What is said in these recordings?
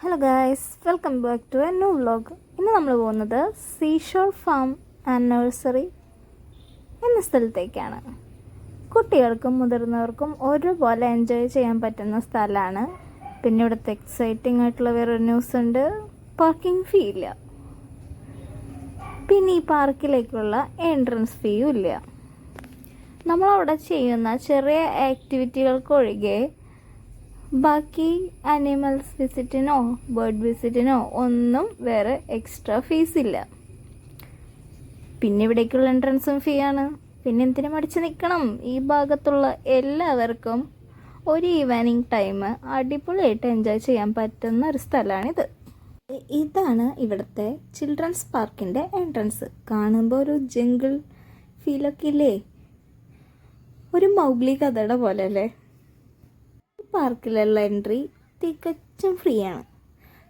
Hello guys, welcome back to a new vlog. ഇന്ന് നമ്മൾ പോകുന്നത് സീഷോർ ഫാം ആൻഡ് നഴ്സറി എന്ന സ്ഥലത്തേക്കാണ്. കുട്ടികൾക്കും മുതിർന്നവർക്കും ഒരുപോലെ എൻജോയ് ചെയ്യാൻ പറ്റുന്ന സ്ഥലമാണ്. പിന്നെ ഇവിടുത്തെ എക്സൈറ്റിംഗ് ആയിട്ടുള്ള വേറൊരു ന്യൂസ് ഉണ്ട്, പാർക്കിംഗ് ഫീ ഇല്ല. പിന്നെ ഈ പാർക്കിലേക്കുള്ള എൻട്രൻസ് ഫീയും ഇല്ല. നമ്മളവിടെ ചെയ്യുന്ന ചെറിയ ആക്ടിവിറ്റികൾക്കൊഴികെ ബാക്കി ആനിമൽസ് വിസിറ്റിനോ ബേർഡ് വിസിറ്റിനോ ഒന്നും വേറെ എക്സ്ട്രാ ഫീസ് ഇല്ല. പിന്നെ ഇവിടേക്കുള്ള എൻട്രൻസും ഫീ ആണ്. പിന്നെ എന്തിനു മടിച്ച് നിൽക്കണം? ഈ ഭാഗത്തുള്ള എല്ലാവർക്കും ഒരു ഈവനിങ് ടൈം അടിപൊളിയായിട്ട് എൻജോയ് ചെയ്യാൻ പറ്റുന്ന ഒരു സ്ഥലമാണിത്. ഇതാണ് ഇവിടുത്തെ ചിൽഡ്രൻസ് പാർക്കിൻ്റെ എൻട്രൻസ്. കാണുമ്പോൾ ഒരു ജംഗിൾ ഫീലൊക്കെ ഇല്ലേ? ഒരു മൗഗ്ലി കഥയുടെ പോലെ അല്ലേ? പാർക്കിലുള്ള എൻട്രി തികച്ചും ഫ്രീ ആണ്.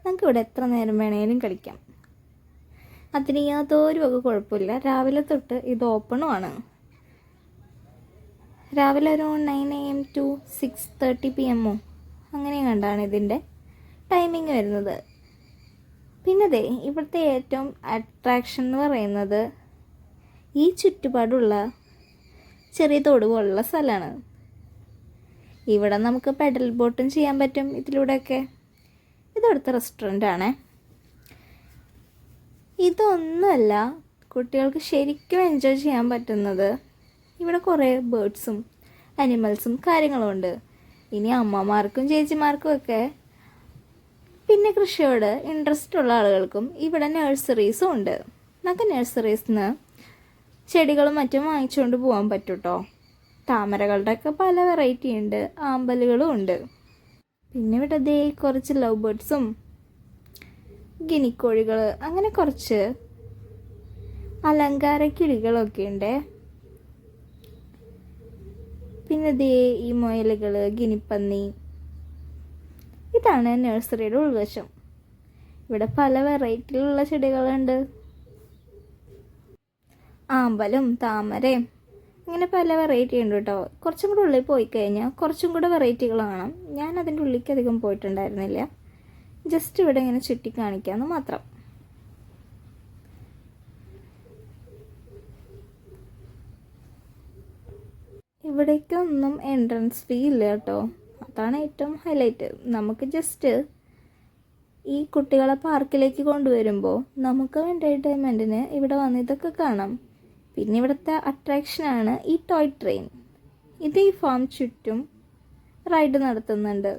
നമുക്കിവിടെ എത്ര നേരം വേണേലും കളിക്കാം. അതിന് യാതൊരു വക കുഴപ്പമില്ല. രാവിലെ തൊട്ട് ഇത് ഓപ്പണുമാണ്. രാവിലെ ഒരു 9 AM to 6:30 PM അങ്ങനെ കണ്ടാണ് ഇതിൻ്റെ ടൈമിങ് വരുന്നത്. പിന്നെ ഇവിടുത്തെ ഏറ്റവും അട്രാക്ഷൻ എന്ന് പറയുന്നത് ഈ ചുറ്റുപാടുള്ള ചെറിയ തോട് പോലുള്ള സ്ഥലമാണ്. ഇവിടെ നമുക്ക് പെഡൽ ബോട്ടും ചെയ്യാൻ പറ്റും ഇതിലൂടെയൊക്കെ. ഇതടുത്ത റെസ്റ്റോറൻ്റ് ആണ്. ഇതൊന്നുമല്ല, കുട്ടികൾക്ക് ശരിക്കും എൻജോയ് ചെയ്യാൻ പറ്റുന്നത് ഇവിടെ കുറേ ബേർഡ്സും അനിമൽസും കാര്യങ്ങളും ഉണ്ട്. ഇനി അമ്മമാർക്കും ചേച്ചിമാർക്കും ഒക്കെ പിന്നെ കൃഷിയോട് ഇൻട്രസ്റ്റ് ഉള്ള ആളുകൾക്കും ഇവിടെ നഴ്സറീസും ഉണ്ട്. നമുക്ക് നഴ്സറീസിൽ നിന്ന് ചെടികളും മറ്റും വാങ്ങിച്ചുകൊണ്ട് പോകാൻ പറ്റും കേട്ടോ. താമരകളുടെയൊക്കെ പല വെറൈറ്റി ഉണ്ട്, ആമ്പലുകളും ഉണ്ട്. പിന്നെ ഇവിടെ കുറച്ച് ലവ് ബേർഡ്സും ഗിനിക്കോഴികൾ, അങ്ങനെ കുറച്ച് അലങ്കാര കിളികളൊക്കെ ഉണ്ട്. പിന്നെ ഈ മുയലുകൾ, ഗിനിപ്പന്നി. ഇതാണ് നഴ്സറിയുടെ ഉൾവശം. ഇവിടെ പല വെറൈറ്റിയിലുള്ള ചെടികളുണ്ട്. ആമ്പലും താമരയും അങ്ങനെ പല വെറൈറ്റി ഉണ്ട് കേട്ടോ. കുറച്ചും കൂടെ ഉള്ളിൽ പോയി കഴിഞ്ഞാൽ കുറച്ചും കൂടെ വെറൈറ്റികൾ കാണാം. ഞാൻ അതിൻ്റെ ഉള്ളിലേക്ക് അധികം പോയിട്ടുണ്ടായിരുന്നില്ല. ജസ്റ്റ് ഇവിടെ ഇങ്ങനെ ചുറ്റി കാണിക്കാമെന്ന് മാത്രം. ഇവിടേക്കൊന്നും എൻട്രൻസ് ഫീ ഇല്ല കേട്ടോ. അതാണ് ഏറ്റവും ഹൈലൈറ്റ്. നമുക്ക് ജസ്റ്റ് ഈ കുട്ടികളെ പാർക്കിലേക്ക് കൊണ്ടുവരുമ്പോൾ നമുക്ക് എൻ്റർടൈൻമെൻറ്റിന് ഇവിടെ വന്ന് ഇതൊക്കെ കാണാം. പിന്നെ ഇവിടുത്തെ അട്രാക്ഷനാണ് ഈ ടോയ് ട്രെയിൻ. ഇത് ഈ ഫാം ചുറ്റും റൈഡ് നടത്തുന്നുണ്ട്.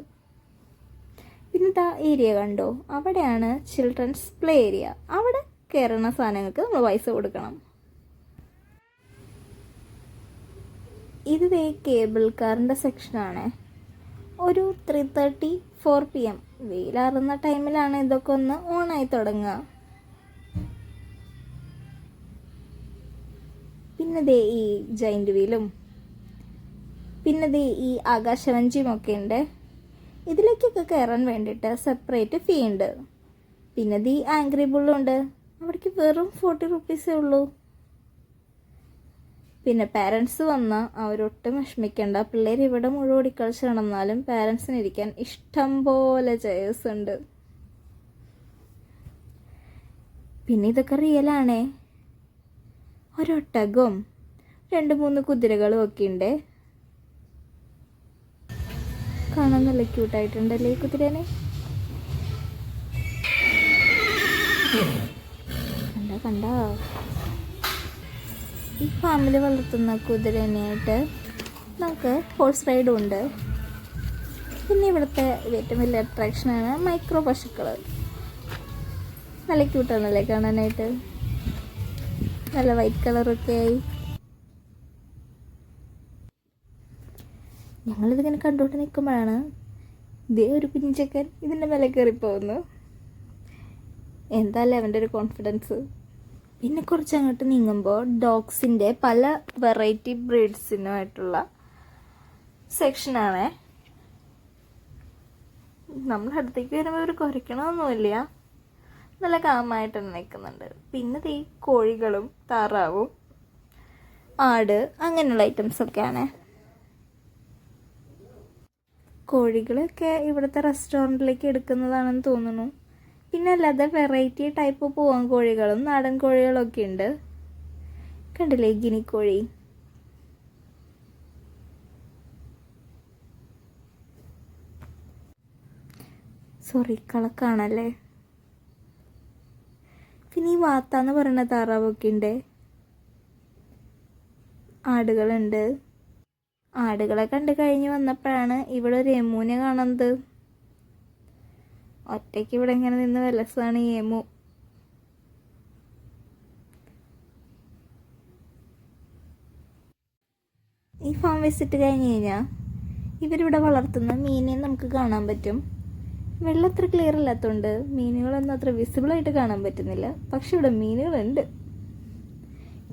പിന്നെ ഇതാ ഏരിയ കണ്ടോ? അവിടെയാണ് ചിൽഡ്രൻസ് പ്ലേ ഏരിയ. അവിടെ കയറുന്ന സാധനങ്ങൾക്ക് നമ്മൾ പൈസ കൊടുക്കണം. ഇത് കേബിൾ കാറിൻ്റെ സെക്ഷനാണ്. ഒരു 3:30-4 PM വെയിലാറുന്ന ടൈമിലാണ് ഇതൊക്കെ ഒന്ന് ഓണായി തുടങ്ങുക. പിന്നെ ഈ ജൈൻറ്റ് വീലും പിന്നെ ഈ ആകാശവഞ്ചിയും ഒക്കെ ഉണ്ട്. ഇതിലേക്കൊക്കെ കയറാൻ വേണ്ടിയിട്ട് സെപ്പറേറ്റ് ഫീ ഉണ്ട്. പിന്നെ ഈ ആംഗ്രി ബുള്ളും ഉണ്ട്. അവിടേക്ക് വെറും 40 rupees ഉള്ളൂ. പിന്നെ പാരൻസ് വന്നാൽ അവരൊട്ടും വിഷമിക്കേണ്ട. പിള്ളേർ ഇവിടെ മുഴുവൻ ഓടിക്കളിച്ച് നടന്നാലും പാരൻസിന് ഇരിക്കാൻ ഇഷ്ടം പോലെ ചെയേഴ്സ് ഉണ്ട്. പിന്നെ ഇതൊക്കെ റിയലാണേ. ഒരൊട്ടകവും 2-3 കുതിരകളും ഒക്കെ ഉണ്ട്. കാണാൻ നല്ല ക്യൂട്ടായിട്ടുണ്ടല്ലേ ഈ കുതിരേനെ? കണ്ട ഈ ഫാമിലി വളർത്തുന്ന കുതിരേനായിട്ട് നമുക്ക് ഹോഴ്സ് റൈഡും ഉണ്ട്. പിന്നെ ഇവിടുത്തെ ഏറ്റവും വലിയ അട്രാക്ഷനാണ് മൈക്രോ പശുക്കൾ. നല്ല ക്യൂട്ടാണല്ലേ കാണാനായിട്ട്? നല്ല വൈറ്റ് കളറൊക്കെ ആയി. ഞങ്ങളിതിങ്ങനെ കണ്ടുകൊണ്ട് നിൽക്കുമ്പോഴാണ് ഒരു പിഞ്ചക്കൻ ഇതിൻ്റെ മേലെ കയറിപ്പോകുന്നു. എന്തായാലും അവൻ്റെ ഒരു കോൺഫിഡൻസ്. പിന്നെ കുറച്ച് അങ്ങോട്ട് നീങ്ങുമ്പോൾ ഡോഗ്സിൻ്റെ പല വെറൈറ്റി ബ്രീഡ്സിനുമായിട്ടുള്ള സെക്ഷനാണ്. നമ്മുടെ അടുത്തേക്ക് വരുമ്പോൾ ഒരു കുരയ്ക്കണമൊന്നുമില്ല, നല്ല കാമായിട്ട് തന്നെ നിൽക്കുന്നുണ്ട്. പിന്നെ ഈ കോഴികളും താറാവും ആട് അങ്ങനെയുള്ള ഐറ്റംസൊക്കെയാണ്. കോഴികളൊക്കെ ഇവിടുത്തെ റെസ്റ്റോറൻറ്റിലേക്ക് എടുക്കുന്നതാണെന്ന് തോന്നുന്നു. പിന്നെ അല്ലാതെ വെറൈറ്റി ടൈപ്പ് പൂവൻ കോഴികളും നാടൻ കോഴികളൊക്കെ ഉണ്ട്. കണ്ടില്ലേ ഗിനിക്കോഴി. സോറി, കളക്കാണല്ലേ. പിന്നെ ഈ വാത്താന്ന് പറയുന്ന താറാവൊക്കെ ഉണ്ട്. ആടുകളുണ്ട്. ആടുകളെ കണ്ടു കഴിഞ്ഞ് വന്നപ്പോഴാണ് ഇവിടെ ഒരു എമുവിനെ കാണുന്നത്. ഒറ്റയ്ക്ക് ഇവിടെ ഇങ്ങനെ നിന്ന് വിലസാണ് ഈ എമു. ഈ ഫാം വിസിറ്റ് കഴിഞ്ഞ് കഴിഞ്ഞാൽ ഇവരിവിടെ വളർത്തുന്ന മീനിനെ നമുക്ക് കാണാൻ പറ്റും. വെള്ളം അത്ര ക്ലിയർ അല്ലാത്തതുകൊണ്ട് മീനുകളൊന്നും അത്ര വിസിബിളായിട്ട് കാണാൻ പറ്റുന്നില്ല. പക്ഷെ ഇവിടെ മീനുകളുണ്ട്.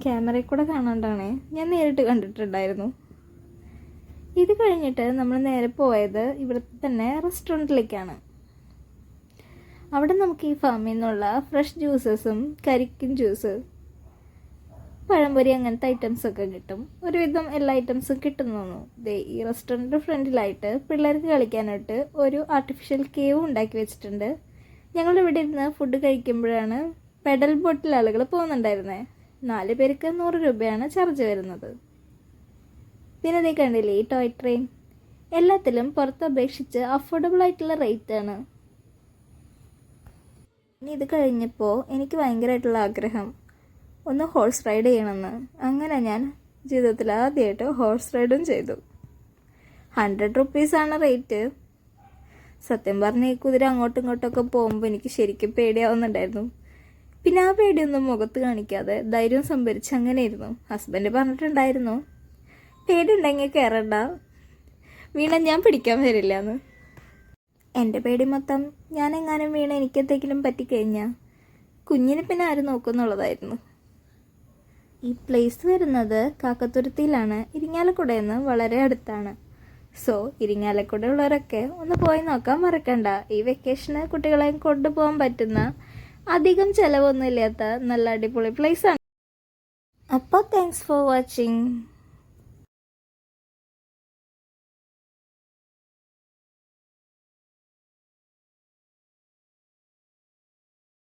ക്യാമറയിൽ കൂടെ കാണാണ്ടാണ്, ഞാൻ നേരിട്ട് കണ്ടിട്ടുണ്ടായിരുന്നു. ഇത് കഴിഞ്ഞിട്ട് നമ്മൾ നേരെ പോയത് ഇവിടുത്തെ തന്നെ റെസ്റ്റോറൻറ്റിലേക്കാണ്. അവിടെ നമുക്ക് ഈ ഫാമിൽ നിന്നുള്ള ഫ്രഷ് ജ്യൂസസും കരിക്കിൻ ജ്യൂസ്, പഴംപൊരി അങ്ങനത്തെ ഐറ്റംസൊക്കെ കിട്ടും. ഒരുവിധം എല്ലാ ഐറ്റംസും കിട്ടുന്നു. ഈ റെസ്റ്റോറൻറ്റ് ഫ്രണ്ടിലായിട്ട് പിള്ളേർക്ക് കളിക്കാനായിട്ട് ഒരു ആർട്ടിഫിഷ്യൽ കേവ് ഉണ്ടാക്കി വെച്ചിട്ടുണ്ട്. ഞങ്ങളിവിടെ ഇരുന്ന് ഫുഡ് കഴിക്കുമ്പോഴാണ് പെഡൽ ബോട്ടിൽ ആളുകൾ പോകുന്നുണ്ടായിരുന്നത്. 4 പേർക്ക് 100 രൂപയാണ് ചാർജ് വരുന്നത്. പിന്നെ അതേ കണ്ടില്ലേ ഈ ടോയ് ട്രെയിൻ. എല്ലാത്തിലും പുറത്ത് അപേക്ഷിച്ച് അഫോർഡബിൾ ആയിട്ടുള്ള റേറ്റ് ആണ്. ഇനി ഇത് കഴിഞ്ഞപ്പോൾ എനിക്ക് ഭയങ്കരമായിട്ടുള്ള ആഗ്രഹം ഒന്ന് ഹോഴ്സ് റൈഡ് ചെയ്യണമെന്ന്. അങ്ങനെ ഞാൻ ജീവിതത്തിൽ ആദ്യമായിട്ട് ഹോഴ്സ് റൈഡും ചെയ്തു. 100 റുപ്പീസാണ് റേറ്റ്. സത്യം പറഞ്ഞ ഈ കുതിര അങ്ങോട്ടും ഇങ്ങോട്ടൊക്കെ പോകുമ്പോൾ എനിക്ക് ശരിക്കും പേടിയാവുന്നുണ്ടായിരുന്നു. പിന്നെ ആ പേടിയൊന്നും മുഖത്ത് കാണിക്കാതെ ധൈര്യം സംഭരിച്ച് അങ്ങനെ ഇരുന്നു. ഹസ്ബൻഡ് പറഞ്ഞിട്ടുണ്ടായിരുന്നു, പേടിയുണ്ടെങ്കിൽ കയറണ്ട, വീണ ഞാൻ പിടിക്കാൻ വരില്ല എന്ന്. എൻ്റെ പേടി മൊത്തം ഞാൻ എങ്ങാനും വീണ എനിക്കെന്തെങ്കിലും പറ്റിക്കഴിഞ്ഞാൽ കുഞ്ഞിനെ പിന്നെ ആരും നോക്കുന്നുള്ളതായിരുന്നു. ഈ പ്ലേസ് വരുന്നത് കാക്കത്തുരുത്തിയിലാണ്. ഇരിങ്ങാലക്കുടയിൽ നിന്ന് വളരെ അടുത്താണ്. സോ ഇരിങ്ങാലക്കുട ഉള്ളവരൊക്കെ ഒന്ന് പോയി നോക്കാൻ മറക്കണ്ട. ഈ വെക്കേഷന് കുട്ടികളെ കൊണ്ടുപോകാൻ പറ്റുന്ന അധികം ചിലവൊന്നുമില്ലാത്ത നല്ല അടിപൊളി പ്ലേസാണ്. അപ്പോൾ താങ്ക്സ് ഫോർ വാച്ചിങ്.